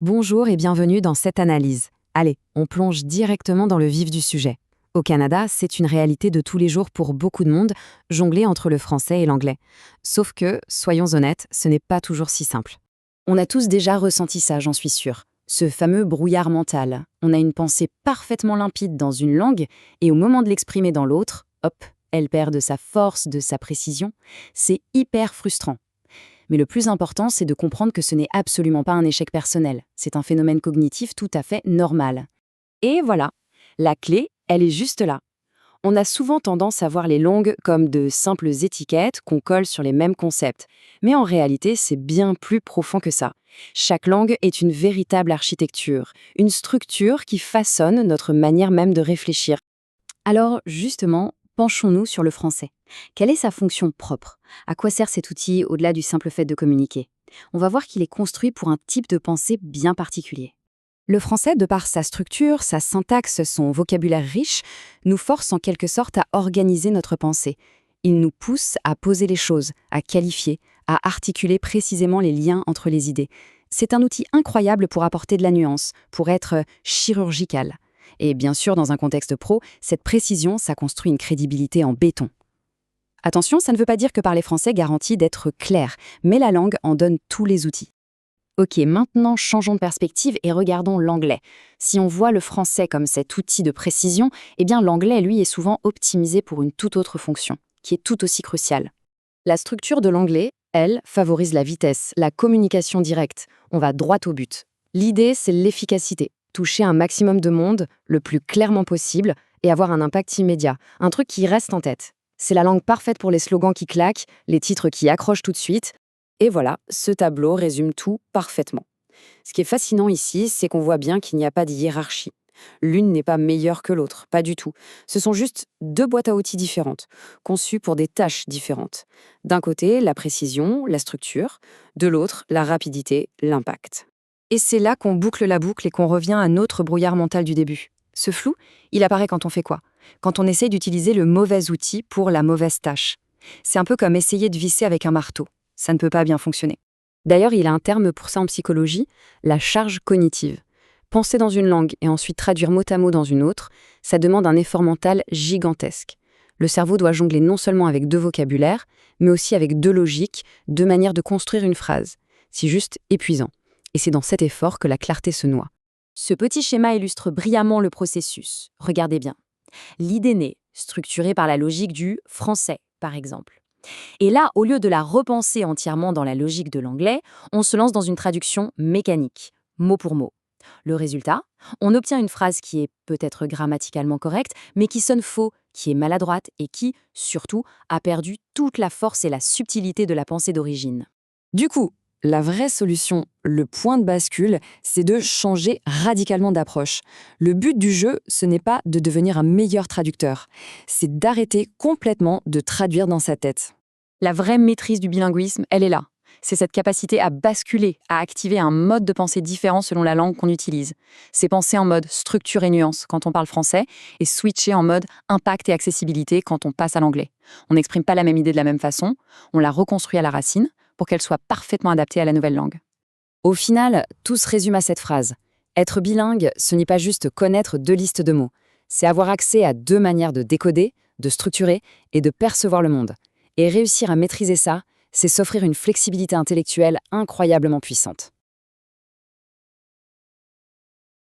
Bonjour et bienvenue dans cette analyse. Allez, on plonge directement dans le vif du sujet. Au Canada, c'est une réalité de tous les jours pour beaucoup de monde, jongler entre le français et l'anglais. Sauf que, soyons honnêtes, ce n'est pas toujours si simple. On a tous déjà ressenti ça, j'en suis sûre. Ce fameux brouillard mental. On a une pensée parfaitement limpide dans une langue, et au moment de l'exprimer dans l'autre, hop, elle perd de sa force, de sa précision. C'est hyper frustrant. Mais le plus important, c'est de comprendre que ce n'est absolument pas un échec personnel. C'est un phénomène cognitif tout à fait normal. Et voilà, la clé, elle est juste là. On a souvent tendance à voir les langues comme de simples étiquettes qu'on colle sur les mêmes concepts. Mais en réalité, c'est bien plus profond que ça. Chaque langue est une véritable architecture, une structure qui façonne notre manière même de réfléchir. Alors, justement, penchons-nous sur le français. Quelle est sa fonction propre? À quoi sert cet outil au-delà du simple fait de communiquer? On va voir qu'il est construit pour un type de pensée bien particulier. Le français, de par sa structure, sa syntaxe, son vocabulaire riche, nous force en quelque sorte à organiser notre pensée. Il nous pousse à poser les choses, à qualifier, à articuler précisément les liens entre les idées. C'est un outil incroyable pour apporter de la nuance, pour être chirurgical. Et bien sûr, dans un contexte pro, cette précision, ça construit une crédibilité en béton. Attention, ça ne veut pas dire que parler français garantit d'être clair, mais la langue en donne tous les outils. Ok, maintenant changeons de perspective et regardons l'anglais. Si on voit le français comme cet outil de précision, eh bien l'anglais, lui, est souvent optimisé pour une toute autre fonction, qui est tout aussi cruciale. La structure de l'anglais, elle, favorise la vitesse, la communication directe. On va droit au but. L'idée, c'est l'efficacité. Toucher un maximum de monde, le plus clairement possible, et avoir un impact immédiat. Un truc qui reste en tête. C'est la langue parfaite pour les slogans qui claquent, les titres qui accrochent tout de suite. Et voilà, ce tableau résume tout parfaitement. Ce qui est fascinant ici, c'est qu'on voit bien qu'il n'y a pas de hiérarchie. L'une n'est pas meilleure que l'autre, pas du tout. Ce sont juste deux boîtes à outils différentes, conçues pour des tâches différentes. D'un côté, la précision, la structure, de l'autre, la rapidité, l'impact. Et c'est là qu'on boucle la boucle et qu'on revient à notre brouillard mental du début. Ce flou, il apparaît quand on fait quoi? Quand on essaye d'utiliser le mauvais outil pour la mauvaise tâche. C'est un peu comme essayer de visser avec un marteau. Ça ne peut pas bien fonctionner. D'ailleurs, il y a un terme pour ça en psychologie, la charge cognitive. Penser dans une langue et ensuite traduire mot à mot dans une autre, ça demande un effort mental gigantesque. Le cerveau doit jongler non seulement avec deux vocabulaires, mais aussi avec deux logiques, deux manières de construire une phrase. C'est juste épuisant. Et c'est dans cet effort que la clarté se noie. Ce petit schéma illustre brillamment le processus. Regardez bien. L'idée naît, structurée par la logique du français, par exemple. Et là, au lieu de la repenser entièrement dans la logique de l'anglais, on se lance dans une traduction mécanique, mot pour mot. Le résultat, on obtient une phrase qui est peut-être grammaticalement correcte, mais qui sonne faux, qui est maladroite et qui, surtout, a perdu toute la force et la subtilité de la pensée d'origine. Du coup, la vraie solution, le point de bascule, c'est de changer radicalement d'approche. Le but du jeu, ce n'est pas de devenir un meilleur traducteur, c'est d'arrêter complètement de traduire dans sa tête. La vraie maîtrise du bilinguisme, elle est là. C'est cette capacité à basculer, à activer un mode de pensée différent selon la langue qu'on utilise. C'est penser en mode structure et nuance quand on parle français et switcher en mode impact et accessibilité quand on passe à l'anglais. On n'exprime pas la même idée de la même façon, on la reconstruit à la racine pour qu'elle soit parfaitement adaptée à la nouvelle langue. Au final, tout se résume à cette phrase. Être bilingue, ce n'est pas juste connaître deux listes de mots. C'est avoir accès à deux manières de décoder, de structurer et de percevoir le monde. Et réussir à maîtriser ça, c'est s'offrir une flexibilité intellectuelle incroyablement puissante.